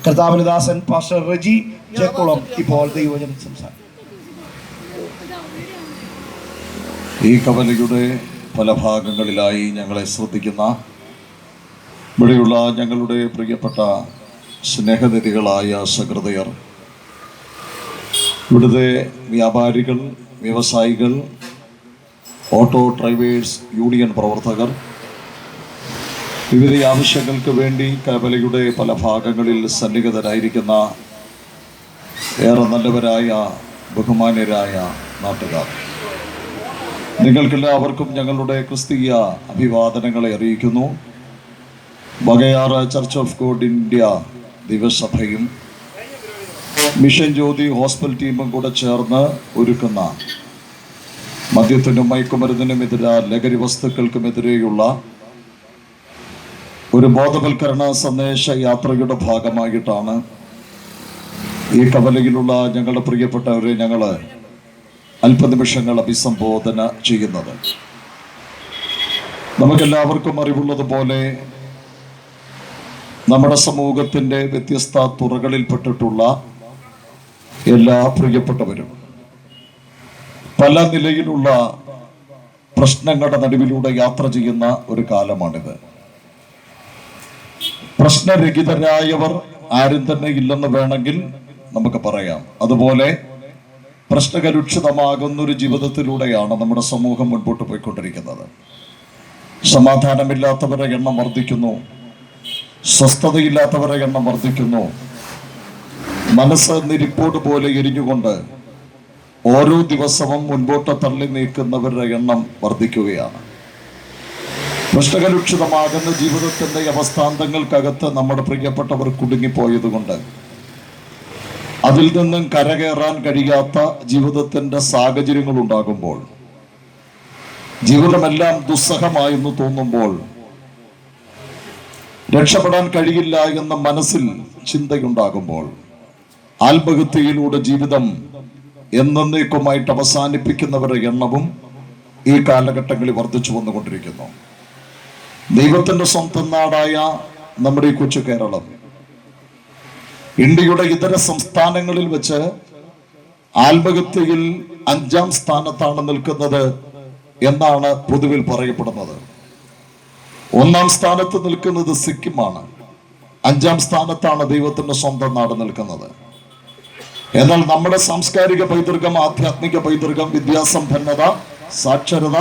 കർത്താവിന്റെ ദാസൻ പാസ്റ്റർ റെജി ചേക്കുളം ഇപ്പോൾ ദൈവവചനം സംസാരിക്കും. ഈ കവലയുടെ പല ഭാഗങ്ങളിലായി ഞങ്ങളെ ശ്രദ്ധിക്കുന്ന ഇവിടെയുള്ള ഞങ്ങളുടെ പ്രിയപ്പെട്ട സ്നേഹനിധികളായ സഹൃദയർ, ഇവിടുത്തെ വ്യാപാരികൾ, വ്യവസായികൾ, ഓട്ടോ ഡ്രൈവേഴ്സ് യൂണിയൻ പ്രവർത്തകർ, വിവിധ ആവശ്യങ്ങൾക്ക് വേണ്ടി കവലയുടെ പല ഭാഗങ്ങളിൽ സന്നിഹിതരായിരിക്കുന്ന ഏറെ നല്ലവരായ ബഹുമാന്യരായ നാട്ടുകാർ, നിങ്ങൾക്കെല്ലാവർക്കും ഞങ്ങളുടെ ക്രിസ്തീയ അഭിവാദനങ്ങളെ അറിയിക്കുന്നു. Vakayar church of God India ദിവസഭയും മിഷൻ ജ്യോതി ഹോസ്പിറ്റൽ ടീമും കൂടെ ചേർന്ന് ഒരുക്കുന്ന മദ്യത്തിനും മയക്കുമരുന്നിനുമെതിരെ, ലഹരി വസ്തുക്കൾക്കുമെതിരെയുള്ള ഒരു ബോധവൽക്കരണ സന്ദേശ യാത്രയുടെ ഭാഗമായിട്ടാണ് ഈ കവലയിലുള്ള ഞങ്ങളുടെ പ്രിയപ്പെട്ടവരെ ഞങ്ങൾ അല്പനിമിഷങ്ങൾ അഭിസംബോധന ചെയ്യുന്നത്. നമുക്കെല്ലാവർക്കും അറിവുള്ളതുപോലെ നമ്മുടെ സമൂഹത്തിൻ്റെ വ്യത്യസ്ത തുറകളിൽപ്പെട്ടിട്ടുള്ള എല്ലാ പ്രിയപ്പെട്ടവരും പല നിലയിലുള്ള പ്രശ്നങ്ങളുടെ നടുവിലൂടെ യാത്ര ചെയ്യുന്ന ഒരു കാലമാണിത്. പ്രശ്നരഹിതരായവർ ആരും തന്നെ ഇല്ലെന്ന് വേണമെങ്കിൽ നമുക്ക് പറയാം. അതുപോലെ പ്രശ്നകലുഷിതമാകുന്നൊരു ജീവിതത്തിലൂടെയാണ് നമ്മുടെ സമൂഹം മുൻപോട്ട് പോയിക്കൊണ്ടിരിക്കുന്നത്. സമാധാനമില്ലാത്തവരുടെ എണ്ണം വർദ്ധിക്കുന്നു, സ്വസ്ഥതയില്ലാത്തവരുടെ എണ്ണം വർദ്ധിക്കുന്നു. മനസ്സ് നിരിപ്പോട് പോലെ എരിഞ്ഞുകൊണ്ട് ഓരോ ദിവസവും മുൻപോട്ട് തള്ളി നീക്കുന്നവരുടെ എണ്ണം വർദ്ധിക്കുകയാണ്. പ്രശ്നകലുഷിതമാകുന്ന ജീവിതത്തിന്റെ അവസ്ഥാന്തങ്ങൾക്കകത്ത് നമ്മുടെ പ്രിയപ്പെട്ടവർ കുടുങ്ങിപ്പോയതുകൊണ്ട് അതിൽ നിന്നും കരകയറാൻ കഴിയാത്ത ജീവിതത്തിന്റെ സാഹചര്യങ്ങൾ ഉണ്ടാകുമ്പോൾ, ജീവിതമെല്ലാം ദുസ്സഹമായെന്ന് തോന്നുമ്പോൾ, രക്ഷപ്പെടാൻ കഴിയില്ല എന്ന മനസ്സിൽ ചിന്തയുണ്ടാകുമ്പോൾ, ആത്മഹത്യയിലൂടെ ജീവിതം എന്നേക്കുമായിട്ട് അവസാനിപ്പിക്കുന്നവരുടെ എണ്ണവും ഈ കാലഘട്ടങ്ങളിൽ വർദ്ധിച്ചു വന്നുകൊണ്ടിരിക്കുന്നു. ദൈവത്തിന്റെ സ്വന്തം നാടായ നമ്മുടെ ഈ കൊച്ചു കേരളം ഇന്ത്യയുടെ ഇതര സംസ്ഥാനങ്ങളിൽ വെച്ച് ആത്മഹത്യയിൽ 5ാം സ്ഥാനത്താണ് നിൽക്കുന്നത് എന്നാണ് പൊതുവിൽ പറയപ്പെടുന്നത്. 1ാം സ്ഥാനത്ത് നിൽക്കുന്നത് സിക്കിമാണ്, 5ാം സ്ഥാനത്താണ് ദൈവത്തിന്റെ സ്വന്തം നാട് നിൽക്കുന്നത്. എന്നാൽ നമ്മുടെ സാംസ്കാരിക പൈതൃകം, ആധ്യാത്മിക പൈതൃകം, വിദ്യാസമ്പന്നത, സാക്ഷരത,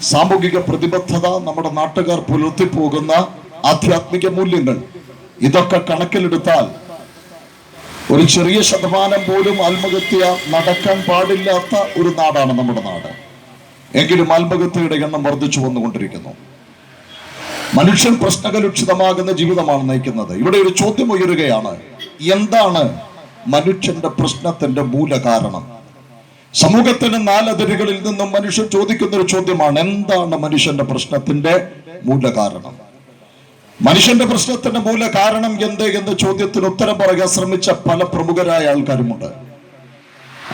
സാമൂഹിക പ്രതിബദ്ധത, നമ്മുടെ നാട്ടുകാർ പുലർത്തിപ്പോകുന്ന ആധ്യാത്മിക മൂല്യങ്ങൾ, ഇതൊക്കെ കണക്കിലെടുത്താൽ ഒരു ചെറിയ ശതമാനം പോലും ആത്മഹത്യ നടക്കാൻ പാടില്ലാത്ത ഒരു നാടാണ് നമ്മുടെ നാട്. എങ്കിലും ആത്മഹത്യയുടെ എണ്ണം വർദ്ധിച്ചു വന്നുകൊണ്ടിരിക്കുന്നു. മനുഷ്യൻ പ്രശ്നകലുഷിതമാകുന്ന ജീവിതമാണ് നയിക്കുന്നത്. ഇവിടെ ഒരു ചോദ്യം ഉയരുകയാണ്: എന്താണ് മനുഷ്യന്റെ പ്രശ്നത്തിന്റെ മൂലകാരണം? സമൂഹത്തിന്റെ 4 അതിരുകളിൽ നിന്നും മനുഷ്യൻ ചോദിക്കുന്ന ഒരു ചോദ്യമാണ്: എന്താണ് മനുഷ്യന്റെ പ്രശ്നത്തിന്റെ മൂലകാരണം? മനുഷ്യന്റെ പ്രശ്നത്തിന്റെ മൂലകാരണം എന്ത് എന്ന ചോദ്യത്തിന് ഉത്തരം പറയാൻ ശ്രമിച്ച പല പ്രമുഖരായ ആൾക്കാരുമുണ്ട്.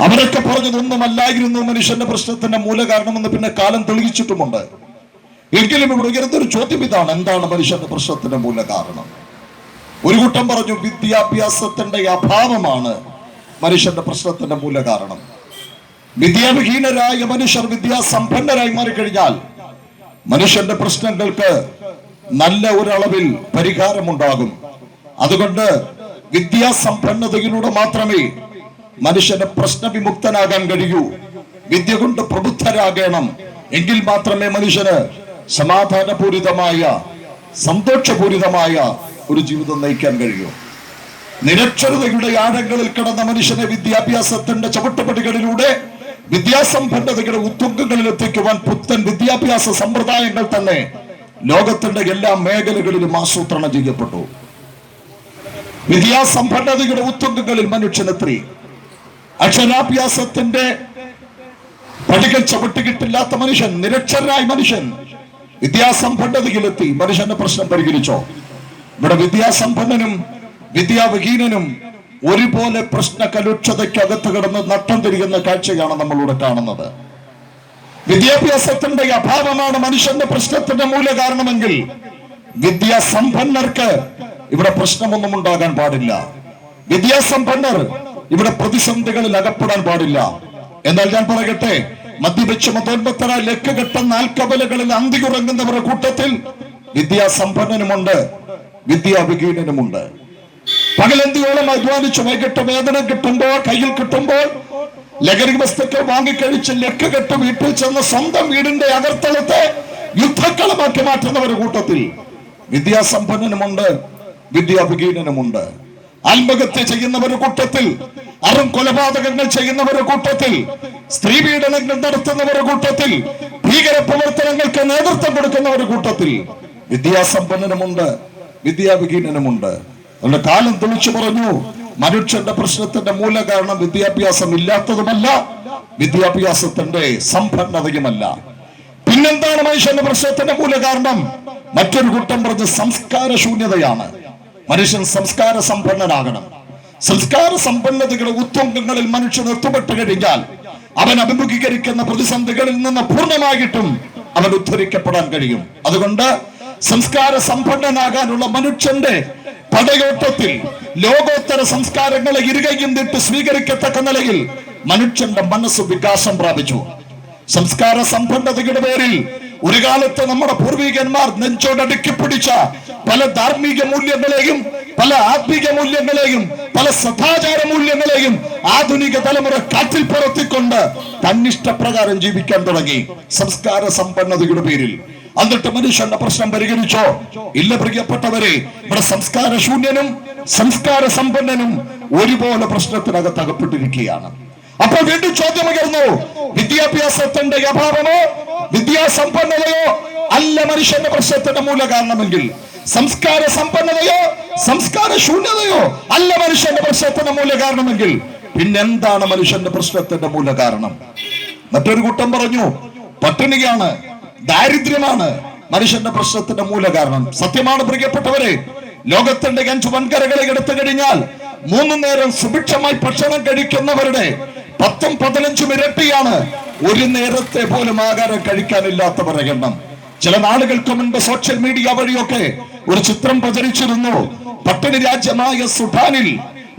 അവരൊക്കെ പറഞ്ഞതൊന്നുമല്ലായിരുന്നു മനുഷ്യന്റെ പ്രശ്നത്തിന്റെ മൂലകാരണമെന്ന് പിന്നെ കാലം തെളിയിച്ചിട്ടുമുണ്ട്. എങ്കിലും ഇവിടെ ഉയർന്നൊരു ചോദ്യം ഇതാണ്: എന്താണ് മനുഷ്യന്റെ പ്രശ്നത്തിന്റെ മൂലകാരണം? ഒരു കൂട്ടം പറഞ്ഞു വിദ്യാഭ്യാസത്തിന്റെ അഭാവമാണ് മനുഷ്യന്റെ പ്രശ്നത്തിന്റെ മൂലകാരണം. വിദ്യാവിഹീനരായ മനുഷ്യർ വിദ്യാസമ്പന്നരായി മാറിക്കഴിഞ്ഞാൽ മനുഷ്യന്റെ പ്രശ്നങ്ങൾക്ക് നല്ല ഒരളവിൽ പരിഹാരമുണ്ടാകും. അതുകൊണ്ട് വിദ്യാസമ്പന്നതയിലൂടെ മാത്രമേ മനുഷ്യന് പ്രശ്നവിമുക്തനാകാൻ കഴിയൂ. വിദ്യ കൊണ്ട് പ്രബുദ്ധരാകണം. എങ്കിൽ മാത്രമേ മനുഷ്യന് സമാധാനപൂരിതമായ, സന്തോഷപൂരിതമായ ഒരു ജീവിതം നയിക്കാൻ കഴിയൂ. നിരക്ഷരതയുടെ ആഴങ്ങളിൽ കിടന്ന മനുഷ്യനെ വിദ്യാഭ്യാസത്തിന്റെ ചവിട്ടുപടികളിലൂടെ വിദ്യാസമ്പന്നതയുടെ ഉത്തുംഗങ്ങളിൽ എത്തിക്കുവാൻ പുത്തൻ വിദ്യാഭ്യാസ സമ്പ്രദായങ്ങൾ തന്നെ ലോകത്തിന്റെ എല്ലാ മേഖലകളിലും ആസൂത്രണം ചെയ്യപ്പെട്ടു. വിദ്യാസമ്പന്നതയുടെ ഉത്തുംഗങ്ങളിൽ മനുഷ്യനെത്തി. അക്ഷരാഭ്യാസത്തിന്റെ പടികൾ ചവിട്ടുകിട്ടില്ലാത്ത മനുഷ്യൻ, നിരക്ഷരനായ മനുഷ്യൻ വിദ്യാസമ്പന്നതയിലെത്തി. മനുഷ്യന്റെ പ്രശ്നം പരിഹരിച്ചോ? ഇവിടെ വിദ്യാസമ്പന്നനും വിദ്യാവിഹീനനും ഒരുപോലെ പ്രശ്നകലുഷതയ്ക്കകത്ത് കിടന്ന് നട്ടം തിരിയുന്ന കാഴ്ചയാണ് നമ്മളിവിടെ കാണുന്നത്. വിദ്യാഭ്യാസത്തിന്റെ അഭാവമാണ് മനുഷ്യന്റെ പ്രശ്നത്തിന്റെ മൂലകാരണമെങ്കിൽ വിദ്യാസമ്പന്നർക്ക് ഇവിടെ പ്രശ്നമൊന്നും ഉണ്ടാകാൻ പാടില്ല. വിദ്യാസമ്പന്നർ ഇവിടെ പ്രതിസന്ധികളിൽ അകപ്പെടാൻ പാടില്ല. എന്നാൽ ഞാൻ പറയട്ടെ, മദ്യപിച്ച് മതോന്മത്തരായ ലക്കുകെട്ട നാൽക്കവലകളിൽ അന്തിയുറങ്ങുന്നവരുടെ കൂട്ടത്തിൽ വിദ്യാസമ്പന്നനുമുണ്ട്, വിദ്യാവിഹീനനുമുണ്ട്. പകലന്തിയോളം അധ്വാനിച്ച് വൈകിട്ട് വേതനം കിട്ടുമ്പോൾ, കയ്യിൽ കിട്ടുമ്പോൾ ലഹരി വസ്തുക്കൾ വാങ്ങിക്കഴിച്ച് ലക്കുകെട്ട് വീട്ടിൽ ചെന്ന് സ്വന്തം വീടിന്റെ അകർത്തളത്തെ യുദ്ധക്കളമാക്കി മാറ്റുന്നവരുടെ കൂട്ടത്തിൽ വിദ്യാസമ്പന്നനുമുണ്ട്, വിദ്യാവിഹീനനുമുണ്ട്. ആത്മഹത്യ ചെയ്യുന്നവരുടെ കൂട്ടത്തിൽ, അറും കൊലപാതകങ്ങൾ ചെയ്യുന്നവരുടെ കൂട്ടത്തിൽ, സ്ത്രീ പീഡനങ്ങൾ നടത്തുന്നവരുടെ കൂട്ടത്തിൽ, ഭീകര പ്രവർത്തനങ്ങൾക്ക് നേതൃത്വം കൊടുക്കുന്നവരുടെ കൂട്ടത്തിൽ വിദ്യാസമ്പന്നനുമുണ്ട്, വിദ്യാവിഹീനനുമുണ്ട്. അവരുടെ കാലം തെളിച്ചു പറഞ്ഞു, മനുഷ്യന്റെ പ്രശ്നത്തിന്റെ മൂല കാരണം വിദ്യാഭ്യാസം ഇല്ലാത്തതുമല്ല, വിദ്യാഭ്യാസത്തിന്റെ സമ്പന്നതയുമല്ല. പിന്നെന്താണ് മനുഷ്യന്റെ പ്രശ്നത്തിന്റെ മൂല കാരണം? മറ്റൊരു കൂട്ടം പറഞ്ഞ് സംസ്കാര ശൂന്യതയാണ്. മനുഷ്യൻ സംസ്കാര സമ്പന്നനാകണം. സംസ്കാര സമ്പന്നതയുടെ ഉത്തുംഗങ്ങളിൽ മനുഷ്യൻ എത്തുപെട്ട് കഴിഞ്ഞാൽ അവൻ അഭിമുഖീകരിക്കുന്ന പ്രതിസന്ധികളിൽ നിന്ന് പൂർണ്ണമായിട്ടും അവൻ ഉദ്ധരിക്കപ്പെടാൻ കഴിയും. അതുകൊണ്ട് സംസ്കാര സമ്പന്നനാകാനുള്ള മനുഷ്യന്റെ പടയോട്ടത്തിൽ ലോകോത്തര സംസ്കാരങ്ങളെ ഇരുകയും നീട്ടി സ്വീകരിക്കത്തക്ക നിലയിൽ മനുഷ്യന്റെ മനസ്സ് വികാസം പ്രാപിച്ചു. സംസ്കാര സമ്പന്നതയുടെ പേരിൽ ഒരു കാലത്ത് നമ്മുടെ പൂർവികന്മാർ നെഞ്ചോടടുക്കി പിടിച്ച പല ധാർമ്മിക മൂല്യങ്ങളെയും, പല ആത്മീക മൂല്യങ്ങളെയും, പല സദാചാര മൂല്യങ്ങളെയും ആധുനിക തലമുറ കാറ്റിൽ പുറത്തിക്കൊണ്ട് തന്നിഷ്ടപ്രകാരം ജീവിക്കാൻ തുടങ്ങി സംസ്കാര സമ്പന്നതയുടെ പേരിൽ. എന്നിട്ട് മനുഷ്യന്റെ പ്രശ്നം പരിഹരിച്ചോ? ഇല്ല പ്രിയപ്പെട്ടവരെ, ഇവിടെ സംസ്കാര ശൂന്യനും സംസ്കാര സമ്പന്നനും ഒരുപോലെ പ്രശ്നത്തിനകത്ത് അകപ്പെട്ടിരിക്കുകയാണ്. അപ്പോൾ വീണ്ടും ചോദ്യം ഉയർന്നു, വിദ്യാഭ്യാസത്തിന്റെ അഭാവമോ വിദ്യാസമ്പന്നതയോ അല്ല മനുഷ്യന്റെ പ്രശ്നത്തിന്റെ മൂല കാരണമെങ്കിൽ, സംസ്കാര സമ്പന്നതയോ സംസ്കാര ശൂന്യതയോ അല്ല മനുഷ്യന്റെ പ്രശ്നത്തിന്റെ മൂല കാരണമെങ്കിൽ, പിന്നെന്താണ് മനുഷ്യന്റെ പ്രശ്നത്തിന്റെ മൂല കാരണം? മറ്റൊരു കൂട്ടം പറഞ്ഞു, പട്ടിണിയാണ്, ദാരിദ്ര്യമാണ് മനുഷ്യന്റെ പ്രശ്നത്തിന്റെ മൂല കാരണം. സത്യമാണ് പ്രിയപ്പെട്ടവരെ, ലോകത്തിന്റെ 5 വൻകരകളെ എടുത്തു കഴിഞ്ഞാൽ 3 നേരം സുഭിക്ഷമായി ഭക്ഷണം കഴിക്കുന്നവരുടെ 10-15 ഇരട്ടിയാണ് ഒരു നേരത്തെ പോലും ആഹാരം കഴിക്കാനില്ലാത്തവരുടെ എണ്ണം. ചില നാളുകൾക്ക് മുൻപ് സോഷ്യൽ മീഡിയ വഴിയൊക്കെ ഒരു ചിത്രം പ്രചരിച്ചിരുന്നു. പട്ടിണി രാജ്യമായ സുഡാനിൽ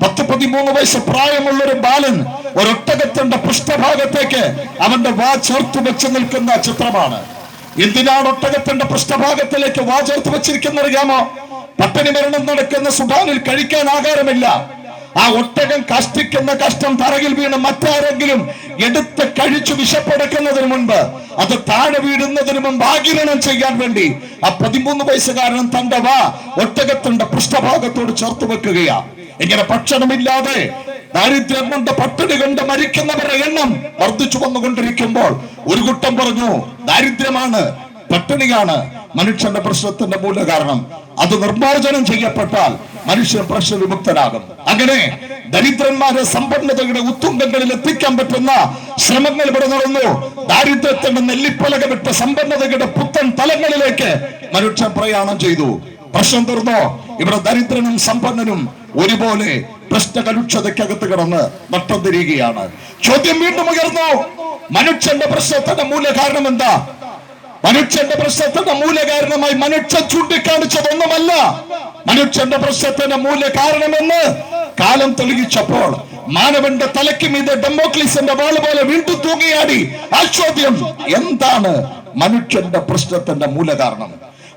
10-13 വയസ്സ് പ്രായമുള്ള ഒരു ബാലൻ ഒരൊട്ടകത്തിന്റെ പൃഷ്ഠഭാഗത്തേക്ക് അവന്റെ വാ ചേർത്ത് വെച്ച് നിൽക്കുന്ന ചിത്രമാണ്. എന്തിനാണ് ഒട്ടകത്തിന്റെ പൃഷ്ഠഭാഗത്തിലേക്ക് വാ ചേർത്ത് വെച്ചിരിക്കുന്ന അറിയാമോ? പട്ടിണി മരണം നടക്കുന്ന സുഡാനിൽ കഴിക്കാൻ ആഹാരമില്ല. ആ ഒട്ടകം കഷ്ടിക്കുന്ന കഷ്ടം തറകിൽ വീണ് മറ്റാരെങ്കിലും എടുത്ത് കഴിച്ചു വിശപ്പടക്കുന്നതിന് മുൻപ്, അത് താഴെ വീഴുന്നതിന് മുമ്പ് ആഗിരണം ചെയ്യാൻ വേണ്ടി ആ 13 വയസ്സുകാരൻ തന്റെ വാ ഒട്ടകത്തിന്റെ പൃഷ്ഠഭാഗത്തോട് ചേർത്ത് വെക്കുകയാ. ഇങ്ങനെ ഭക്ഷണമില്ലാതെ ദാരിദ്ര്യം കൊണ്ട് പട്ടിണി കൊണ്ട് മരിക്കുന്നവരുടെ എണ്ണം വർദ്ധിച്ചു വന്നുകൊണ്ടിരിക്കുമ്പോൾ ഒരു കൂട്ടം പറഞ്ഞു, ദാരിദ്ര്യമാണ്, പട്ടിണിയാണ് മനുഷ്യന്റെ പ്രശ്നത്തിന്റെ മൂല കാരണം. അത് നിർമ്മാർജ്ജനം ചെയ്യപ്പെട്ടാൽ മനുഷ്യൻ പ്രശ്നവിമുക്തനാകും. അങ്ങനെ ദരിദ്രന്മാരെ സമ്പന്നതയുടെ ഉത്തുംഗങ്ങളിൽ എത്തിക്കാൻ പറ്റുന്ന ശ്രമങ്ങൾ ഇവിടെ നടന്നു. ദാരിദ്ര്യത്തിന്റെ നെല്ലിപ്പലക വിട്ട് സമ്പന്നതയുടെ പുത്തൻ തലങ്ങളിലേക്ക് മനുഷ്യൻ പ്രയാണം ചെയ്തു. പ്രശ്നം തീർന്നോ? ഇവിടെ ദരിദ്രനും സമ്പന്നനും ഒരുപോലെ പ്രശ്നകലുഷതയ്ക്കകത്ത് കിടന്ന് നട്ടം തിരിയുകയാണ്. ചോദ്യം വീണ്ടും ഉയർന്നു, മനുഷ്യന്റെ പ്രശ്നത്തിന്റെ മൂല കാരണം എന്താ? മനുഷ്യന്റെ പ്രശ്നത്തിന്റെ മൂല കാരണമായി മനുഷ്യൻ ചൂണ്ടിക്കാണിച്ചതൊന്നുമല്ല. മനുഷ്യന്റെ പ്രശ്നത്തിന്റെ മൂല കാരണമെന്ന് കാലം തെളിയിച്ചപ്പോൾ മാനവന്റെ തലയ്ക്ക് മീതെ ഡെമോക്ലിസിന്റെ വാള് പോലെ വീണ്ടും തൂങ്ങിയാടി ആ ചോദ്യം, എന്താണ് മനുഷ്യന്റെ പ്രശ്നത്തിന്റെ മൂല കാരണം?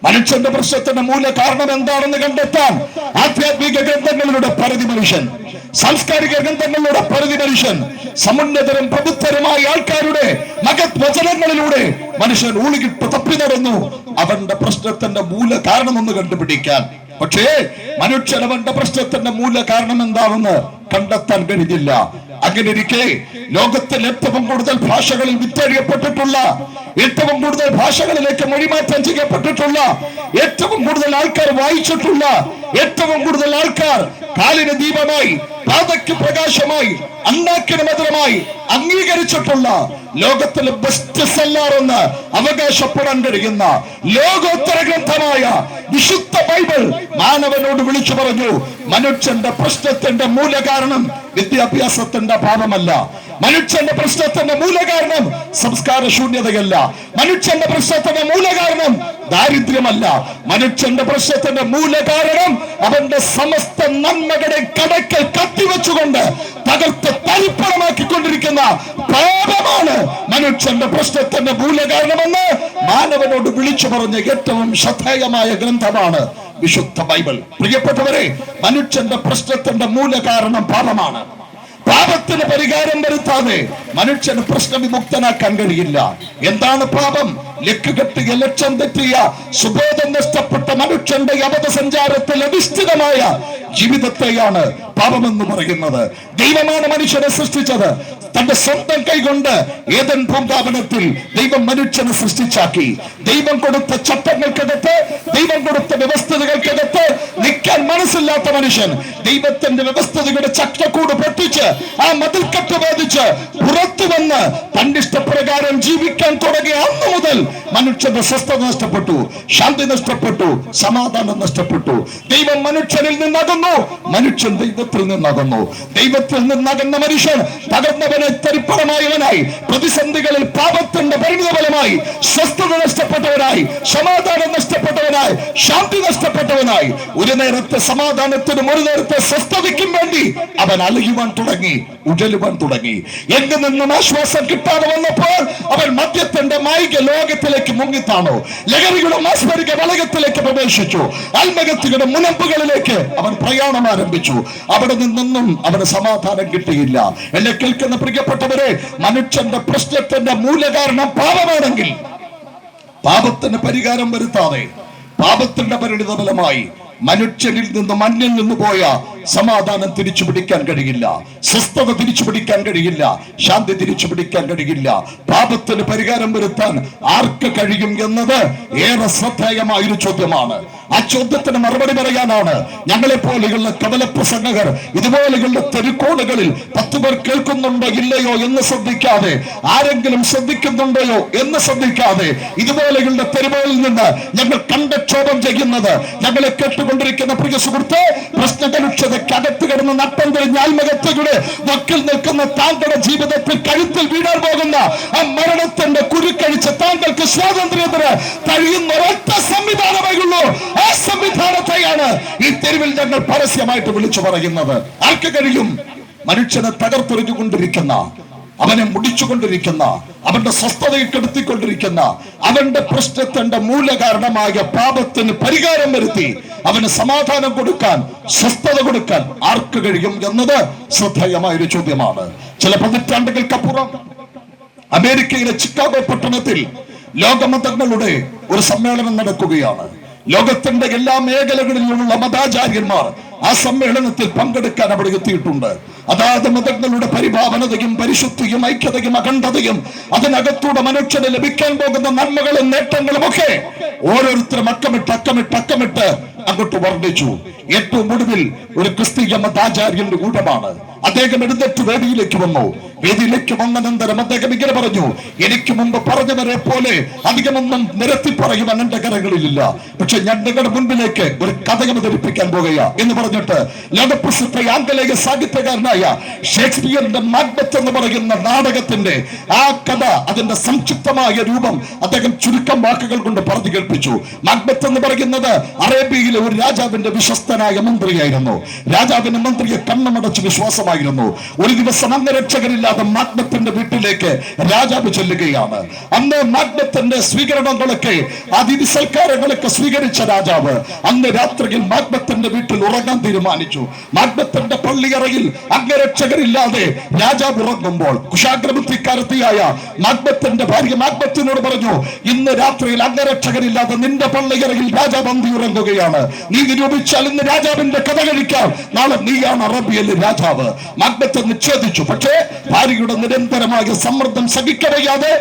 മനുഷ്യന്റെ പ്രശ്നത്തിന്റെ മൂല കാരണം എന്താണെന്ന് കണ്ടെത്താൻ ആധ്യാത്മിക ഗ്രന്ഥങ്ങളുടെ പരിധി മനുഷ്യൻ, സാംസ്കാരിക ഗ്രന്ഥങ്ങളുടെ പരിധി മനുഷ്യൻ, സമുന്നതരും പ്രബുദ്ധരുമായ ആൾക്കാരുടെ മഹത് വചനങ്ങളിലൂടെ മനുഷ്യൻ ഊളികിട്ട് തപ്പി നടന്നു അവന്റെ പ്രശ്നത്തിന്റെ മൂല കാരണമെന്ന് കണ്ടുപിടിക്കാൻ. പക്ഷേ മനുഷ്യൻ അവന്റെ പ്രശ്നത്തിന്റെ മൂല കാരണം എന്താണെന്ന് കണ്ടെത്താൻ കഴിഞ്ഞില്ല. അങ്ങനെ ഇരിക്കെ ലോകത്തിൽ ഏറ്റവും കൂടുതൽ ഭാഷകളിൽ വിറ്റഴിയപ്പെട്ടിട്ടുള്ള, ഏറ്റവും കൂടുതൽ ഭാഷകളിലേക്ക് മൊഴിമാറ്റം ചെയ്യപ്പെട്ടിട്ടുള്ള, ഏറ്റവും കൂടുതൽ ആൾക്കാർ വായിച്ചിട്ടുള്ള, ഏറ്റവും കൂടുതൽ ആൾക്കാർ കാലിന് ദീപമായി, പാതയ്ക്ക് പ്രകാശമായി, അണ്ണാക്കിന് മധുരമായി അംഗീകരിച്ചിട്ടുള്ള ലോകത്തിലെ ബെസ്റ്റ് സെല്ലർ എന്ന് അവകാശപ്പെടാൻ കഴിയുന്ന ലോകോത്തര ഗ്രന്ഥമായ വിശുദ്ധ ബൈബിൾ മാനവനോട് വിളിച്ചു പറഞ്ഞു, മനുഷ്യന്റെ പ്രശ്നത്തിന്റെ മൂലകാരണം വിദ്യാഭ്യാസത്തിന്റെ അഭാവമല്ല, മനുഷ്യന്റെ പ്രശ്നത്തിന്റെ മൂലകാരണം സംസ്കാര ശൂന്യതയല്ല, മനുഷ്യന്റെ പ്രശ്നത്തിന്റെ മൂലകാരണം ദാരിദ്ര്യമല്ല, മനുഷ്യന്റെ പ്രശ്നത്തിന്റെ മൂലകാരണം അവന്റെ സമസ്ത നന്മകളെ കടക്കൽ കത്തിവെച്ചുകൊണ്ട് തകർത്ത് തരിപ്പണമാക്കിക്കൊണ്ടിരിക്കുന്ന പാപമാണ് മനുഷ്യന്റെ പ്രശ്നത്തിന്റെ മൂലകാരണമെന്ന് മാനവനോട് വിളിച്ചു പറഞ്ഞ ഏറ്റവും ശ്രദ്ധേയമായ ഗ്രന്ഥമാണ് വിശുദ്ധ ബൈബിൾ. പ്രിയപ്പെട്ടവരെ, മനുഷ്യന്റെ പ്രശ്നത്തിന്റെ മൂലകാരണം പാപമാണ്. പാപത്തിന് പരിഹാരം വരുത്താതെ മനുഷ്യന് പ്രശ്നവിമുക്തനാക്കാൻ കഴിയില്ല. എന്താണ് പാപം? ലക്കുകെട്ടിയ ലക്ഷ്യം തെറ്റിയ സുബോധം നഷ്ടപ്പെട്ട മനുഷ്യന്റെ അബദ്ധസഞ്ചാരത്തിൽ അധിഷ്ഠിതമായ ജീവിതത്തെയാണ് പാപമെന്ന് പറയുന്നത്. ദൈവമാണ് മനുഷ്യനെ സൃഷ്ടിച്ചത്. തന്റെ സ്വന്തം കൈകൊണ്ട് ഏദൻ പൂങ്കാവനത്തിൽ ദൈവം മനുഷ്യനെ സൃഷ്ടിച്ചാക്കി. ദൈവം കൊടുത്ത ചട്ടങ്ങൾക്കകത്ത്, ദൈവം കൊടുത്ത വ്യവസ്ഥകൾക്കകത്ത് നിൽക്കാൻ മനസ്സില്ലാത്ത മനുഷ്യൻ ദൈവത്തിന്റെ വ്യവസ്ഥകളുടെ ചട്ടക്കൂട് പൊട്ടിച്ച് ആ മതിൽക്കെട്ട് വേദിച്ച് പുറത്തു വന്ന് തന്റെ ഇഷ്ടപ്രകാരം ജീവിക്കാൻ തുടങ്ങിയ അന്ന് മുതൽ മനുഷ്യന്റെ സ്വസ്ഥത നഷ്ടപ്പെട്ടു, ശാന്തി നഷ്ടപ്പെട്ടു, സമാധാനം നഷ്ടപ്പെട്ടു. ദൈവം മനുഷ്യനിൽ നിന്നകന്നു, മനുഷ്യൻ ദൈവത്തിൽ നിന്നകന്നു. ദൈവത്തിൽ നിന്നകന്ന മനുഷ്യൻ തകർന്നവനെ തരിപ്പണമായവനായി, പ്രതിസന്ധികളിൽ പാപത്തിന്റെ പരിണിതഫലമായി സ്വസ്ഥത നഷ്ടപ്പെട്ടവനായി, സമാധാനം നഷ്ടപ്പെട്ടവനായി, ശാന്തി നഷ്ടപ്പെട്ടവനായി, ഒരു നേരത്തെ സമാധാനത്തിനും ഒരു നേരത്തെ സ്വസ്ഥതയ്ക്കും വേണ്ടി അവൻ അലയുവാൻ തുടങ്ങി, ഉഴലുവാൻ തുടങ്ങി. എങ്ങു നിന്നും ആശ്വാസം കിട്ടാതെ വന്നപ്പോൾ അവൻ മദ്യത്തിന്റെ മായിക ലോകത്തിലേക്ക് മുങ്ങിത്താണു, ലഹരിയുടെ മാസ്മരിക വലയത്തിലേക്ക് പ്രവേശിച്ചു, ആത്മഹത്യയുടെ മുനമ്പുകളിലേക്ക് അവൻ പ്രയാണം ആരംഭിച്ചു. അവിടെ നിന്നൊന്നും അവന് സമാധാനം കിട്ടിയില്ല. എന്നെ കേൾക്കുന്ന പ്രിയപ്പെട്ടവരെ, മനുഷ്യന്റെ പ്രശ്നത്തിന്റെ മൂലകാരണം പാപമാണെങ്കിൽ പാപത്തിന് പരിഹാരം വരുത്താതെ പാപത്തിന്റെ പരിണിതഫലമായി മനുഷ്യനിൽ നിന്നും അന്യം നിന്ന് പോയ സമാധാനം തിരിച്ചു പിടിക്കാൻ കഴിയില്ല, സ്വസ്ഥത തിരിച്ചു പിടിക്കാൻ കഴിയില്ല, ശാന്തി തിരിച്ചു പിടിക്കാൻ കഴിയില്ല. പാപത്തിന് പരിഹാരം വരുത്താൻ ആർക്ക് കഴിയും എന്നത് ഏറെ ശ്രദ്ധേയമായൊരു ചോദ്യമാണ്. ആ ചോദ്യത്തിന് മറുപടി പറയാനാണ് ഞങ്ങളെ പോലെയുള്ള കവലപ്രസംഗകർ ഇതുപോലെയുള്ള തെരുക്കോണുകളിൽ 10 പേർ കേൾക്കുന്നുണ്ടോ ഇല്ലയോ എന്ന് ശ്രദ്ധിക്കാതെ, ആരെങ്കിലും ശ്രദ്ധിക്കുന്നുണ്ടോ എന്ന് ശ്രദ്ധിക്കാതെ ഇതുപോലെയുള്ള തെരുവുകളിൽ നിന്ന് ഞങ്ങൾ കണ്ടക്ഷോഭം ചെയ്യുന്നത്. ഞങ്ങളെ കേട്ടുകൊണ്ടിരിക്കുന്ന പ്രിയ സുഹൃത്ത്, പ്രശ്നകലുക്ഷതയ്ക്കകത്ത് കിടന്ന് നട്ടം തിരിഞ്ഞ ആത്മഹത്യയുടെ വക്കിൽ നിൽക്കുന്ന താങ്കളുടെ ജീവിതത്തിൽ കഴുത്തിൽ വീഴാൻ പോകുന്ന ആ മരണത്തിന്റെ കുരുക്കഴിച്ച് താങ്കൾക്ക് സ്വാതന്ത്ര്യത്തിന് കഴിയുന്ന ഒരൊറ്റ സംവിധാനമേയുള്ളൂ. ആ സംവിധാനത്തെയാണ് ഈ തെരുവിൽ ഞങ്ങൾ പരസ്യമായിട്ട് വിളിച്ചു പറയുന്നത്. ആർക്ക് കഴിയും? മനുഷ്യനെ തകർത്തെറിഞ്ഞുകൊണ്ടിരിക്കുന്ന, അവനെ മുടിച്ചുകൊണ്ടിരിക്കുന്ന, അവന്റെ സ്വസ്ഥതയെ കെടുത്തിക്കൊണ്ടിരിക്കുന്ന, അവന്റെ പ്രശ്നത്തിന്റെ മൂലകാരണമായ പാപത്തിന് പരിഹാരം വരുത്തി അവന് സമാധാനം കൊടുക്കാൻ, സ്വസ്ഥത കൊടുക്കാൻ ആർക്ക് കഴിയും എന്നത് ശ്രദ്ധേയമായൊരു ചോദ്യമാണ്. ചില പതിറ്റാണ്ടുകൾക്കപ്പുറം അമേരിക്കയിലെ ചിക്കാഗോ പട്ടണത്തിൽ ലോകമതങ്ങളുടെ ഒരു സമ്മേളനം നടക്കുകയാണ്. ലോകത്തിന്റെ എല്ലാ മേഖലകളിലുള്ള മതാചാര്യന്മാർ ആ സമ്മേളനത്തിൽ പങ്കെടുക്കാൻ അവിടെ എത്തിയിട്ടുണ്ട്. അതാത് മതങ്ങളുടെ പരിഭാവനതയും പരിശുദ്ധിയും ഐക്യതയും അഖണ്ഡതയും അതിനകത്തൂടെ മനുഷ്യന് ലഭിക്കാൻ പോകുന്ന നന്മകളും നേട്ടങ്ങളും ഒക്കെ ഓരോരുത്തരും അക്കമിട്ട് അങ്ങോട്ട് വർണ്ണിച്ചു. ഏറ്റവും ഒടുവിൽ ഒരു ക്രിസ്തീയ മതാചാര്യന്റെ കൂട്ടമാണ്. അദ്ദേഹം എഴുന്നേറ്റ് വേദിയിലേക്ക് വന്നു. വേദിയിലേക്ക് വന്നനന്തരം അദ്ദേഹം ഇങ്ങനെ പറഞ്ഞു, എനിക്ക് മുമ്പ് പറഞ്ഞവരെ പോലെ അധികമൊന്നും നിരത്തി പറയുവാൻ എന്റെ കരങ്ങളിലില്ല, പക്ഷെ ഞാൻ നിങ്ങളുടെ മുൻപിലേക്ക് ഒരു കഥ അവതരിപ്പിക്കാൻ പോകുക എന്ന് പറഞ്ഞിട്ട് ലോകപ്രസിദ്ധ ആംഗലേയ സാഹിത്യകാരനായ ഷേക്സ്പിയറിന്റെ മാക്ബത്ത് എന്ന് പറയുന്ന നാടകത്തിന്റെ ആ കഥ, അതിന്റെ സംക്ഷിപ്തമായ രൂപം അദ്ദേഹം ചുരുക്കം വാക്കുകൾ കൊണ്ട് പറഞ്ഞു കേൾപ്പിച്ചു. മാക്ബത്ത് എന്ന് പറയുന്നത് അറേബ്യയിലെ ഒരു രാജാവിന്റെ വിശ്വസ്തനായ മന്ത്രിയായിരുന്നു. രാജാവിന്റെ മന്ത്രിയെ കണ്ണമടച്ച് വിശ്വാസമായിരുന്നു. ഒരു ദിവസം അംഗരക്ഷകരില്ലാതെ മാക്ബത്തിന്റെ വീട്ടിലേക്ക് രാജാവ് ചെല്ലുകയാണ്. അന്ന് മാക്ബത്തിന്റെ സ്വീകരണങ്ങളൊക്കെ, അതിഥി സൽക്കാരങ്ങളൊക്കെ സ്വീകരിച്ച രാജാവ് അന്ന് രാത്രിയിൽ മാക്ബത്തിന്റെ വീട്ടിൽ ഉറങ്ങാൻ തീരുമാനിച്ചു. മാക്ബത്തിന്റെ പള്ളിയറയിൽ അംഗരക്ഷകരില്ലാതെ രാജാവ് ഉറങ്ങുമ്പോൾ കുശാഗ്രബുദ്ധിക്കാരത്തിയായ മാക്ബത്തിന്റെ ഭാര്യ മാക്ബത്തിനോട് പറഞ്ഞു, ഇന്ന് രാത്രിയിൽ അംഗരക്ഷകരില്ലാതെ നിന്റെ പള്ളിയറയിൽ രാജാവ് അന്തി ഉറങ്ങുകയാണ്. നീ നിരൂപിച്ചാൽ ഇന്ന് രാജാവിന്റെ കഥ കഴിക്കാം, നാളെ നീയാണ് അറബിയയിലെ രാജാവ്. മാക്ബത്ത് നിഷേധിച്ചു. പക്ഷേ ഭാര്യയുടെ നിരന്തരമായ സമ്മർദ്ദം സഹിക്കവയ്യാതെ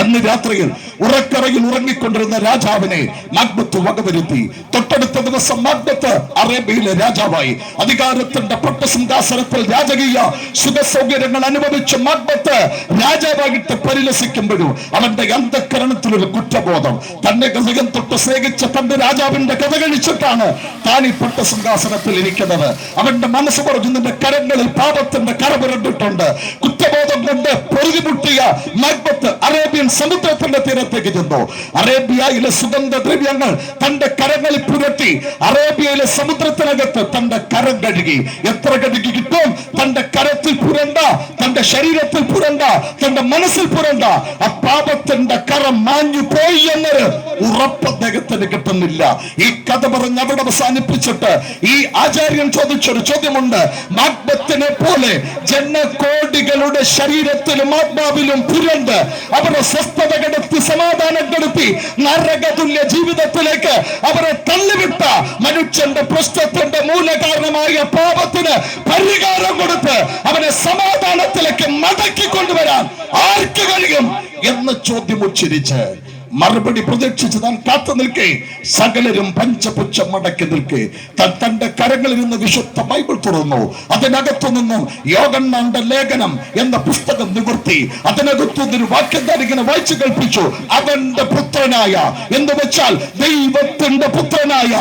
അന്ന് രാത്രിയിൽ ഉറക്കറയിൽ ഉറങ്ങിക്കൊണ്ടിരുന്ന രാജാവിനെ മക്ബത്ത് വകവരുത്തി. തൊട്ടടുത്ത ദിവസം മക്ബത്ത് അറേബ്യയിലെ രാജാവായി. അധികാരത്തിന്റെ പട്ടസിംഹാസനത്തിൽ രാജകീയ സുഖ സൗകര്യങ്ങൾ അനുഭവിച്ച മക്ബത്ത് രാജാവായിട്ട് പരിലസിക്കുമ്പോഴും അവന്റെ അന്ധകരണത്തിലൊരു കുറ്റബോധം. തന്നെ ഹൃദയം തൊട്ട് സ്നേഹിച്ച തന്റെ രാജാവിന്റെ കഥ കഴിച്ചിട്ടാണ് താൻ ഈ പട്ടസിംഹാസനത്തിൽ ഇരിക്കുന്നത്. അവന്റെ മനസ്സ് പറഞ്ഞു, നിന്റെ കരങ്ങളിൽ പാപത്തിന്റെ കര പുരണ്ടിട്ടുണ്ട്. കുറ്റബോധം കൊണ്ട് പൊറുതിമുട്ടിയ മക്ബത്ത് അറേബ്യൻ സമുദ്രത്തിന്റെ തീരത്തേക്ക് ചെന്നു. അറേബ്യയിലെ സുഗന്ധദ്രവ്യങ്ങൾ തന്റെ കരങ്ങളിൽ പുരട്ടി അറേബ്യയിലെ സമുദ്രത്തിനകത്ത് തന്റെ കരം കഴുകി. എത്ര കഴുകി കിട്ടും? തന്റെ കരത്തിൽ പുരണ്ട, തന്റെ ശരീരത്തിൽ പുരണ്ട, തന്റെ മനസ്സിൽ പുരണ്ട ആ പാപത്തിന്റെ കര മാഞ്ഞു പോയി എന്നൊരു ഉറപ്പ് അദ്ദേഹത്തിന് കിട്ടുന്നില്ല. ഈ കഥ പറഞ്ഞ് അവിടെ അവസാനിപ്പിച്ചിട്ട് ഈ ആചാര്യൻ ചോദിച്ചൊരു ചോദ്യമുണ്ട്. മക്ബത്തിനെ പോലെ ജനകോടികളുടെ ശരീരത്തിലും ആത്മാവിലും പുരണ്ട് അവരെ സ്വസ്ഥത കെടുത്തി സമാധാനം കെടുത്തി നരകതുല്യ ജീവിതത്തിലേക്ക് അവരെ തള്ളിവിട്ട മനുഷ്യന്റെ പ്രശ്നത്തിന്റെ മൂലകാരണമായ പാപത്തിന് പരിഹാരം കൊടുത്ത് അവനെ സമാധാനത്തിലേക്ക് മടക്കി കൊണ്ടുവരാൻ ആർക്ക് കഴിയും എന്ന് ചോദ്യം ഉച്ചരിച്ച് മറുപടി പ്രതീക്ഷിച്ച് താൻ കാത്തു നിൽക്കെ സകലരും പഞ്ചപുച്ഛം മടക്കി നിൽക്കെ തന്റെ കരങ്ങളിൽ നിന്ന് വിശുദ്ധ ബൈബിൾ തുറന്നു. അതിനകത്തു നിന്നും യോഹന്നാന്റെ ലേഖനം എന്ന പുസ്തകം നിവർത്തി. അതിനകത്തു നിന്നൊരു വാക്യം ഇങ്ങനെ വായിച്ചു കേൾപ്പിച്ചു. അവന്റെ പുത്രനായ എന്ന് വെച്ചാൽ ദൈവത്തിന്റെ പുത്രനായ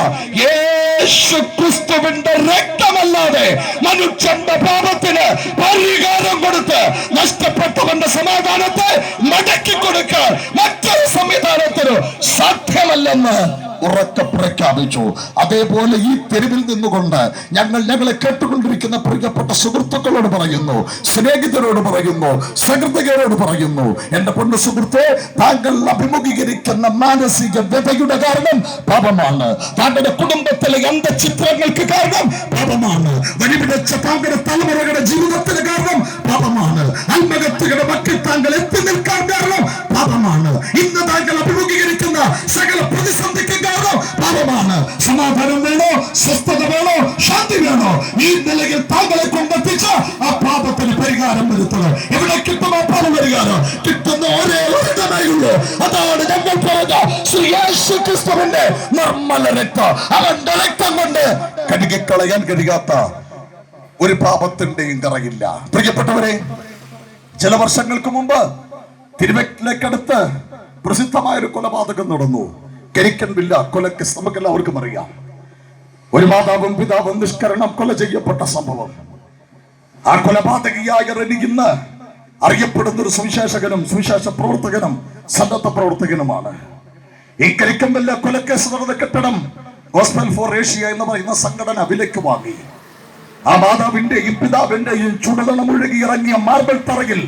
യേശു ക്രിസ്തുവിന്റെ രക്തമല്ലാതെ മനുഷ്യന്റെ പാപത്തിന് പരിഹാരം കൊടുത്ത് നഷ്ടപ്പെട്ടവന്റെ സമാധാനത്തെ മടക്കി കൊടുക്കാൻ മറ്റൊരു സംവിധാനത്തിന് സാധ്യമല്ലെന്ന് ഉറക്കെ പ്രഖ്യാപിച്ചു. അതേപോലെ ഈ തെരുവിൽ നിന്നുകൊണ്ട് ഞങ്ങളെ കേട്ടുകൊണ്ടിരിക്കുന്ന പ്രിയപ്പെട്ട സുഹൃത്തുക്കളോട് പറയുന്നു, സ്നേഹിതരോട് പറയുന്നു, സഹൃദയരോട് പറയുന്നു, എന്റെ പൊന്നു സുഹൃത്തെ, താങ്കൾ അഭിമുഖീകരിക്കുന്ന മാനസിക വ്യതയുടെ കാരണം പാപമാണ്. താങ്കളുടെ കുടുംബത്തിലെ ചിത്രങ്ങൾക്ക് കാരണം പാപമാണ്. വഴിപിടിച്ച താങ്കളുടെ തലമുറകളുടെ ജീവിതത്തിന് കാരണം പാപമാണ്. ആത്മഹത്യയുടെ മക്കൾ താങ്കൾ എത്തി നിൽക്കാൻ കാരണം പാപമാണ്. ഇന്ന് താങ്കൾ അഭിമുഖീകരിക്കുന്ന സകല പ്രതിസന്ധിക്ക് കാരണം പാപമാണ്. സമാധാനം വേണോ, സ്വസ്ഥത വേണോ, ശാന്തി വേണോ, ഈ നിലയിൽ താങ്കളെ കൊണ്ടെത്തിച്ച ആ പാപത്തിന് പരിഹാരം വരുത്തണം. എവിടെ കിട്ടും ആ പാപ പരിഹാരം? കിട്ടുന്ന ഒരേ ഒരിടമേയുള്ളൂ. അതാണ് ഞങ്ങൾ പറഞ്ഞ ശ്രീ യേശു ക്രിസ്തുവിന്റെ നിർമ്മല രക്തം. അവന്റെ രക്തം കൊണ്ട് കഴുകിക്കളയാൻ കഴിയാത്ത ഒരു പാപത്തിന്റെയും കറയില്ല. പ്രിയപ്പെട്ടവരെ, ചില വർഷങ്ങൾക്ക് മുമ്പ് തിരുവല്ലയ്ക്കടുത്ത് പ്രസിദ്ധമായ ഒരു കൊലപാതകം നടന്നു. കരിക്കൻ വില്ല കൊലക്കേസ് നമുക്കെല്ലാവർക്കും അറിയാം. ഒരു മാതാവും പിതാവും നിഷ്കരണം കൊല ചെയ്യപ്പെട്ട സംഭവം. ആ കൊലപാതകിയായ റെനിന്ന് അറിയപ്പെടുന്ന ഒരു സുവിശേഷകനും സുവിശേഷ പ്രവർത്തകനും സന്നദ്ധ പ്രവർത്തകനുമാണ്. ഈ കരിക്കൻ വില്ല കൊലക്കേസ് നടന്ന കെട്ടിടം ഗോസ്പൽ ഫോർ ഏഷ്യ എന്ന് പറയുന്ന സംഘടന വിലയ്ക്ക് വാങ്ങി. ആ മാതാവിന്റെയും പിതാവിന്റെയും ചുടുവെള്ളം ഒഴുകി ഇറങ്ങിയ മാർബിൾ തറയിൽ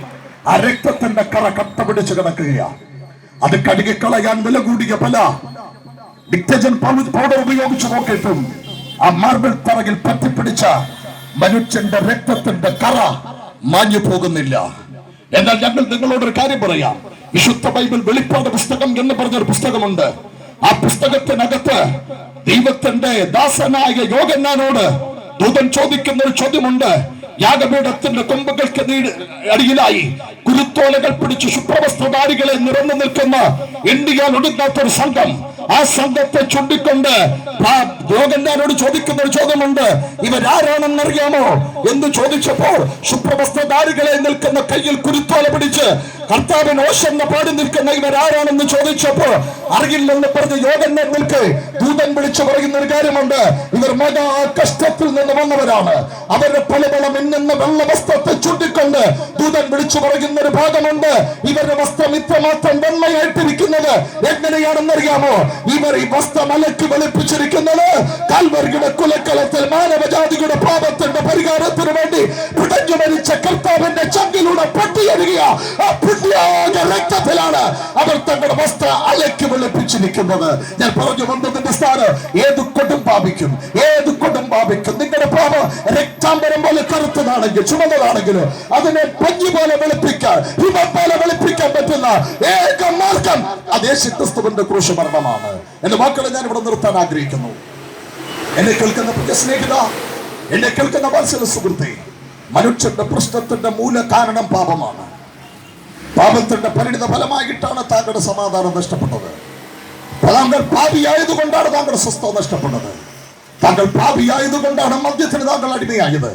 ആ രക്തത്തിന്റെ കറ കട്ട പിടിച്ചു കിടക്കുകയാണ്. അത് കഴുകിക്കളയാൻ വില കൂടിയ പല ഡിറ്റർജന്റ് പൗഡർ ഉപയോഗിച്ച് നോക്കിയിട്ടും ആ മാർബിൾ തറയിൽ പറ്റിപ്പിടിച്ച മനുഷ്യന്റെ രക്തത്തിന്റെ കറ മാഞ്ഞു പോകുന്നില്ല. എന്നാൽ ഞങ്ങൾ നിങ്ങളോടൊരു കാര്യം പറയാം. വിശുദ്ധ ബൈബിൾ വെളിപ്പാട് പുസ്തകം എന്ന് പറഞ്ഞൊരു പുസ്തകമുണ്ട്. ആ പുസ്തകത്തിനകത്ത് ദൈവത്തിന്റെ ദാസനായ യോഹന്നാനോട് ദൂതൻ ചോദിക്കുന്ന ഒരു ചോദ്യമുണ്ട്. യാഗപീഠത്തിന്റെ കൊമ്പുകൾക്ക് അടിയിലായി കുരുത്തോലകൾ പിടിച്ച് ശുഭ്രവസ്ത്രധാരികളെ നിറഞ്ഞു നിൽക്കുന്ന എണ്ണിയാൽ ഒടുങ്ങാത്തൊരു സംഘം. ആ സംഘത്തെ ചൂണ്ടിക്കൊണ്ട് യോഹന്നാനോട് ചോദിക്കുന്ന ഒരു ചോദ്യമുണ്ട്. ഇവരാരാണെന്നറിയാമോ എന്ന് ചോദിച്ചപ്പോൾ ശുഭ്രവസ്ത്രധാരികളെ നിൽക്കുന്ന കയ്യിൽ കുരുത്തോല പിടിച്ച് കർത്താവിൻ ഓശന്ന പാടി നിൽക്കുന്ന ഇവരാരാണെന്ന് ചോദിച്ചപ്പോൾ അറിയില്ലെന്ന് പറഞ്ഞ് യോഹന്നാൻ നിൽക്കെ ദൂതൻ വിളിച്ചു പറയുന്ന ഒരു കാര്യമുണ്ട്. ഇവർ മഹാ കഷ്ടത്തിൽ നിന്ന് വന്നവരാണ്. അവരുടെ പലപല മിന്നുന്ന വെള്ള വസ്ത്രത്തെ ചൂണ്ടിക്കൊണ്ട് ദൂതൻ വിളിച്ചു പറയുന്ന ഒരു ഭാഗമുണ്ട്. ഇവരുടെ വസ്ത്രം ഇത്രമാത്രം വെണ്മയായിട്ടിരിക്കുന്നത് എങ്ങനെയാണെന്നറിയാമോ? ഇവർ ഈ വസ്ത്രം അലക്കി വെളുപ്പിച്ചിരിക്കുന്നത് കാൽവരിയുടെ കുലക്കളത്തിൽ മാനവജാതിയുടെ പാപത്തിന്റെ പരിഹാരത്തിന് വേണ്ടി പിടഞ്ഞു മരിച്ച കർത്താവിന്റെ ചങ്കിലൂടെ പൊട്ടിയെഴുകിയ ആ പുണ്യാക രക്തത്തിലാണ് അവർ തങ്ങളുടെ വസ്ത്രം അലക്കി വെളുപ്പിച്ചിരിക്കുന്നത്. ഞാൻ പറഞ്ഞു വന്നതിന്റെ സ്ഥാനം ഏത് കൊടും പാപിക്കും, ഏത് കൊടും പാപിക്കും. നിങ്ങളുടെ പാപം രക്താംബരം പോലെ കറുത്തതാണെങ്കിൽ ചുമന്നതാണെങ്കിലും അതിനെ പഞ്ഞി പോലെ വെളുപ്പിക്കാൻ, ഹിമം പോലെ വെളുപ്പിക്കാൻ പറ്റുന്ന ഏക മാർഗം അത് യേശുക്രിസ്തുവിന്റെ ക്രൂശ് മരണമാണ്. എന്റെ മക്കളെ ഞാൻ ഇവിടെ നിർത്താൻ ആഗ്രഹിക്കുന്നു. എന്നെ കേൾക്കുന്ന പ്രിയ സ്നേഹിത, എന്നെ കേൾക്കുന്ന വാത്സല്യ സുഹൃത്തേ, മനുഷ്യന്റെ പ്രശ്നത്തിന്റെ മൂല കാരണം പാപമാണ്. പാപത്തിന്റെ പരിണിത ഫലമായിട്ടാണ് താങ്കളുടെ സമാധാനം നഷ്ടപ്പെട്ടത്. താങ്കൾ പാപിയായതുകൊണ്ടാണ് താങ്കളുടെ സ്വസ്ഥത നഷ്ടപ്പെട്ടത്. താങ്കൾ പാപിയായതുകൊണ്ടാണ് മദ്യത്തിന് താങ്കൾ അടിമയായത്.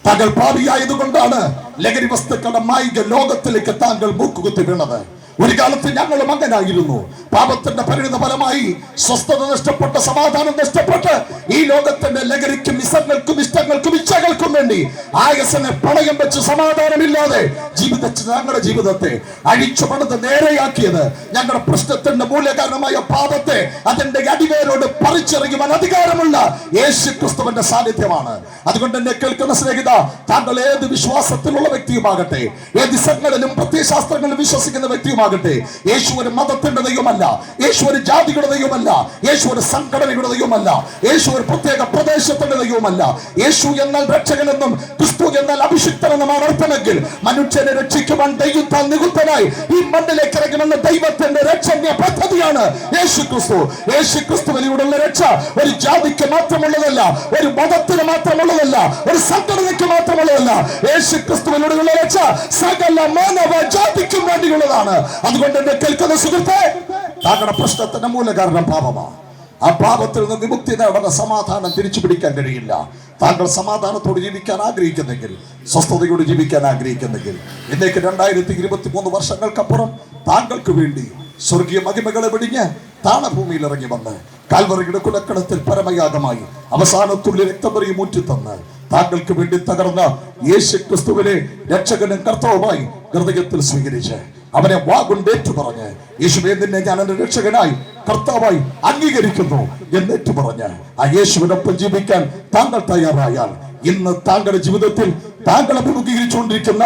താങ്കൾ പാപിയായതുകൊണ്ടാണ് ലഹരി വസ്തുക്കളുടെ മായിക ലോകത്തിലേക്ക് താങ്കൾ മൂക്കുകുത്തി വീണത്. ഒരു കാലത്ത് ഞങ്ങളും അങ്ങനായിരുന്നു. പാപത്തിന്റെ പരിണിത ഫലമായി സ്വസ്ഥത നഷ്ടപ്പെട്ട, സമാധാനം നഷ്ടപ്പെട്ട് ഈ ലോകത്തിന്റെ ലഹരിക്കും ഇസങ്ങൾക്കും ഇഷ്ടങ്ങൾക്കും ഇച്ഛകൾക്കും വേണ്ടി ആയസനെ പണയം വെച്ച് സമാധാനമില്ലാതെ ഞങ്ങളുടെ ജീവിതത്തെ അഴിച്ചു പണിത് നേരെയാക്കിയത് ഞങ്ങളുടെ പ്രശ്നത്തിന്റെ മൂലകാരണമായ പാപത്തെ അതിന്റെ അടിവേരോട് പറിച്ചെറിയുവാൻ അധികാരമുള്ള യേശു ക്രിസ്തുവിന്റെ സാന്നിധ്യമാണ്. അതുകൊണ്ട് എന്നെ കേൾക്കുന്ന സ്നേഹിത, താങ്കൾ ഏത് വിശ്വാസത്തിലുള്ള വ്യക്തിയുമാകട്ടെ, ഏത് ഇസങ്ങളിലും പ്രത്യയശാസ്ത്രങ്ങളിലും വിശ്വസിക്കുന്ന വ്യക്തിയുമാകട്ടെ, യേശു ഒരു മതത്തിന്റെ ദൈവമല്ല, യേശു ഒരു ജാതിയുടെ ദൈവമല്ല, യേശു ഒരു സംഘടനയുടെ ദൈവമല്ല, യേശു ഒരു പ്രത്യേക പ്രദേശത്തിന്റെ ദൈവമല്ല. യേശു എന്നാൽ രക്ഷകനെന്നും ക്രിസ്തു എന്നാൽ അഭിഷിക്തനെന്നുമാണ് അർത്ഥമെങ്കിൽ മനുഷ്യനെ രക്ഷിക്കുവാൻ ദൈവത്താൽ നികുത്തനായി ഈ മണ്ണിലേക്ക് ഇറങ്ങുമെന്ന ദൈവത്തിന്റെ രക്ഷണീയ പദ്ധതിയാണ് യേശു ക്രിസ്തു. യേശു ക്രിസ്തുവിലൂടെയുള്ള രക്ഷ ഒരു ജാതിക്ക് മാത്രമുള്ളതല്ല, ഒരു മതത്തിന് മാത്രമുള്ളതല്ല, ഒരു സംഘടനയ്ക്ക് മാത്രമുള്ളതല്ല. യേശു ക്രിസ്തുവിലൂടെയുള്ള രക്ഷ സകല മാനവ ജാതിക്കും വേണ്ടിയുള്ളതാണ്. അതുകൊണ്ട് എന്നെ കേൾക്കുന്ന സുഹൃത്തെ, താങ്കളുടെ പ്രശ്നത്തിന്റെ മൂലകാരണം പാപമാണ്. ആ പാപത്തിൽ നിന്ന് വിമുക്തി നേടുന്ന സമാധാനം തിരിച്ചു പിടിക്കാൻ കഴിയില്ല. താങ്കൾ സമാധാനത്തോട് ജീവിക്കാൻ ആഗ്രഹിക്കുന്നെങ്കിൽ, സ്വസ്ഥതയോട് ജീവിക്കാൻ ആഗ്രഹിക്കുന്നെങ്കിൽ, ഇന്നേക്ക് 2023 വർഷങ്ങൾക്കപ്പുറം താങ്കൾക്ക് വേണ്ടി സ്വർഗീയ മഹിമകളെ വെടിഞ്ഞ് താണഭൂമിയിൽ ഇറങ്ങി വന്ന് കാൽവറിയുടെ കുലക്കടത്തിൽ പരമയാഗമായി അവസാനത്തുള്ളി രക്തപറിയും ഊറ്റിത്തന്ന് താങ്കൾക്ക് വേണ്ടി തകർന്ന യേശു ക്രിസ്തുവിനെ രക്ഷകനും കർത്താവുമായി ഹൃദയത്തിൽ സ്വീകരിച്ച് അവനെ വാഗുണ്ടേറ്റു പറഞ്ഞ്, യേശുവേ നിന്നെ ഞാൻ എന്റെ രക്ഷകനായി കർത്താവായി അംഗീകരിക്കുന്നു എന്നേറ്റു പറഞ്ഞ് ആ യേശുവിനൊപ്പം ജീവിക്കാൻ താങ്കൾ തയ്യാറായാൽ ഇന്ന് താങ്കളുടെ ജീവിതത്തിൽ താങ്കൾ അഭിമുഖീകരിച്ചുകൊണ്ടിരിക്കുന്ന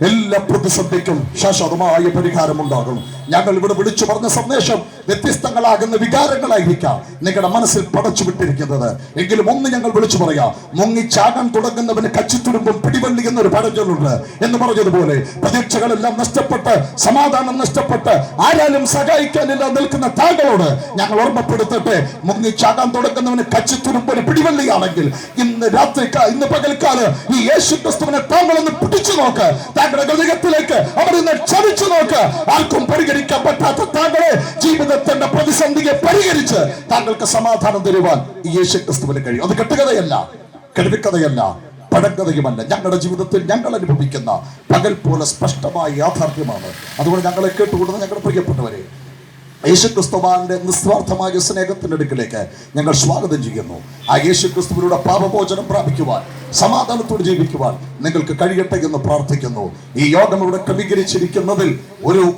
എല്ലാ പ്രതിസന്ധിക്കും ശാശ്വതമായ പരിഹാരമുണ്ടാകും. ഞങ്ങൾ ഇവിടെ വിളിച്ചു പറഞ്ഞ സന്ദേശം വ്യത്യസ്തങ്ങളാകുന്ന വികാരങ്ങളായിരിക്കാം നിങ്ങളുടെ മനസ്സിൽ പടച്ചു വിട്ടിരിക്കുന്നത്. എങ്കിലും ഒന്ന് ഞങ്ങൾ വിളിച്ചു പറയാം, മുങ്ങിച്ചാകാൻ തുടങ്ങുന്നവന് കച്ചിത്തുരുമ്പും പിടിവള്ളി എന്നൊരു പഴഞ്ചൊല്ലുണ്ട് എന്ന് പറഞ്ഞതുപോലെ പ്രതീക്ഷകളെല്ലാം നഷ്ടപ്പെട്ട്, സമാധാനം നഷ്ടപ്പെട്ട്, ആരാലും സഹായിക്കാനില്ല നിൽക്കുന്ന താങ്കളോട് ഞങ്ങൾ ഓർമ്മപ്പെടുത്തട്ടെ, മുങ്ങിച്ചാകാൻ തുടങ്ങുന്നവന് കച്ചിത്തുരുമ്പിന് പിടിവള്ളിയാണെങ്കിൽ ഇന്ന് പകൽക്കാലം ഈ യേശു ക്രിസ്തുവിനെ താങ്കളൊന്ന് പിടിച്ചു നോക്ക്. താങ്കളുടെ ഹൃദയത്തിലേക്ക് അവരൊന്ന് ക്ഷമിച്ചു നോക്ക്. ആർക്കും പരിഹരിക്കാൻ പറ്റാത്ത താങ്കളെ ജീവിതത്തിന്റെ പ്രതിസന്ധിയെ പരിഹരിച്ച് താങ്കൾക്ക് സമാധാനം തരുവാൻ ഈ യേശു ക്രിസ്തുവിന് കഴിയും. അത് കെട്ടുകഥയല്ല, കടുവിക്കഥയല്ല, പഴങ്കഥയുമല്ല. ഞങ്ങളുടെ ജീവിതത്തിൽ ഞങ്ങൾ അനുഭവിക്കുന്ന പകൽ പോലെ സ്പഷ്ടമായ യാഥാർത്ഥ്യമാണ്. അതുകൊണ്ട് ഞങ്ങളെ കേട്ടുകൊണ്ടുന്ന ഞങ്ങളുടെ പ്രിയപ്പെട്ടവരെ, യേശു ക്രിസ്തുവാന്റെ നിസ്വാർത്ഥമായ സ്നേഹത്തിന്റെ അടുക്കിലേക്ക് ഞങ്ങൾ സ്വാഗതം ചെയ്യുന്നു. ആ യേശു ക്രിസ്തുവിലൂടെ പാപമോചനം പ്രാപിക്കുവാൻ, സമാധാനത്തോട് ജീവിക്കുവാൻ നിങ്ങൾക്ക് കഴിയട്ടെ എന്ന് പ്രാർത്ഥിക്കുന്നു. ഈ യോഗം ഇവിടെ ക്രമീകരിച്ചിരിക്കുന്നതിൽ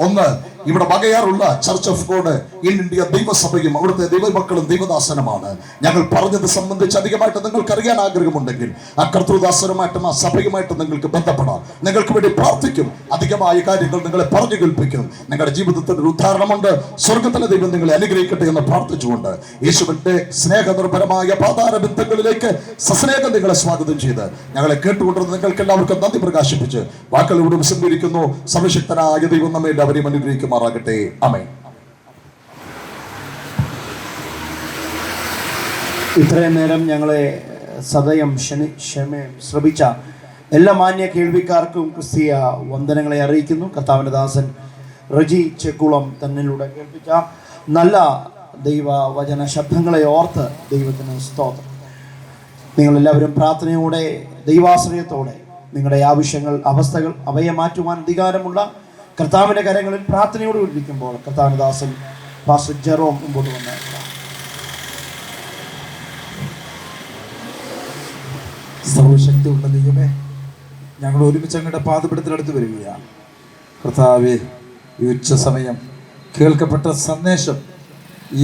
ഒന്ന് ഇവിടെ വകയാറുള്ള church of God in India ദൈവസഭയും അവിടുത്തെ ദൈവമക്കളും ദൈവദാസനുമാണ്. ഞങ്ങൾ പറഞ്ഞത് സംബന്ധിച്ച് അധികമായിട്ട് നിങ്ങൾക്ക് അറിയാൻ ആഗ്രഹമുണ്ടെങ്കിൽ ആ കർത്തൃദാസനുമായിട്ടും ആ സഭയുമായിട്ടും നിങ്ങൾക്ക് ബന്ധപ്പെടാം. നിങ്ങൾക്ക് വേണ്ടി പ്രാർത്ഥിക്കും. അധികമായ കാര്യങ്ങൾ നിങ്ങളെ പറഞ്ഞു കേൾപ്പിക്കും. നിങ്ങളുടെ ജീവിതത്തിൽ ഒരു ഉദാഹരണമുണ്ട്. സ്വർഗത്തിലെ ദൈവം നിങ്ങളെ അനുഗ്രഹിക്കട്ടെ എന്ന് പ്രാർത്ഥിച്ചുകൊണ്ട് യേശുവിന്റെ സ്നേഹനിർഭരമായ പാതാര ബന്ധങ്ങളിലേക്ക് സസ്നേഹം നിങ്ങളെ സ്വാഗതം ചെയ്ത് ഞങ്ങളെ കേട്ടുകൊണ്ടിരുന്ന നിങ്ങൾക്ക് എല്ലാവർക്കും നന്ദി പ്രകാശിപ്പിച്ച് വാക്കുകളിലൂടെ വിസംഹരിക്കുന്നു. സർവശക്തനായ ദൈവം നമ്മെ എല്ലാവരെയും അനുഗ്രഹിക്കുമാറാകട്ടെ. ആമേൻ. ഇത്രയും നേരം ഞങ്ങളെ സദയം ശ്രമിച്ച എല്ലാ മാന്യ കേൾവിക്കാർക്കും ക്രിസ്തീയ വന്ദനങ്ങളെ അറിയിക്കുന്നു. കർത്താവിൻ്റെ ദാസൻ റജി ചെക്കുളം തന്നിലൂടെ കേൾപ്പിച്ച നല്ല ദൈവവചന ശബ്ദങ്ങളെ ഓർത്ത് ദൈവത്തിന് സ്തോത്രം. നിങ്ങളെല്ലാവരും പ്രാർത്ഥനയോടെ, ദൈവാശ്രയത്തോടെ നിങ്ങളുടെ ആവശ്യങ്ങൾ, അവസ്ഥകൾ അവയെ മാറ്റുവാൻ അധികാരമുള്ള കർത്താവിൻ്റെ കരങ്ങളിൽ പ്രാർത്ഥനയോട് ഇരിക്കുമ്പോൾ കർത്താവിൻ്റെ ദാസൻ പാസ്റ്റർ ജെറോം മുമ്പോട്ട് വന്ന സർവശക്തിയുള്ള ദൈവമേ, ഞങ്ങൾ ഒരുമിച്ച് അങ്ങയുടെ പാദപീഠത്തിനടുത്ത് വരികയാണ്. കർത്താവേ, ഈ ഉച്ച സമയം കേൾക്കപ്പെട്ട സന്ദേശം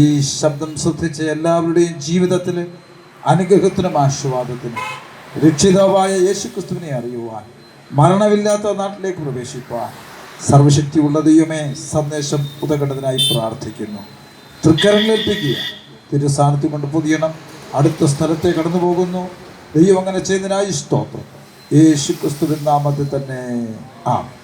ഈ ശബ്ദം ശ്രദ്ധിച്ച എല്ലാവരുടെയും ജീവിതത്തിൽ അനുഗ്രഹത്തിനും ആശീർവാദത്തിനും രക്ഷിതാവായ യേശുക്രിസ്തുവിനെ അറിയുവാൻ, മരണമില്ലാത്ത നാട്ടിലേക്ക് പ്രവേശിക്കുവാൻ സർവശക്തിയുള്ള ദൈവമേ സന്ദേശം ഉതകേണ്ടതിനായി പ്രാർത്ഥിക്കുന്നു. തൃക്കരങ്ങളേൽപ്പിക്കുക. തിരുസാന്നിധ്യം കൊണ്ട് പൊതിയണം. അടുത്ത സ്ഥലത്തെ കടന്നു പോകുന്നു. ദൈവം അങ്ങനെ ചെയ്യുന്നതിനായി സ്തോത്രം. യേശുക്രിസ്തുവിൻ നാമത്തിൽ തന്നെ ആമേൻ.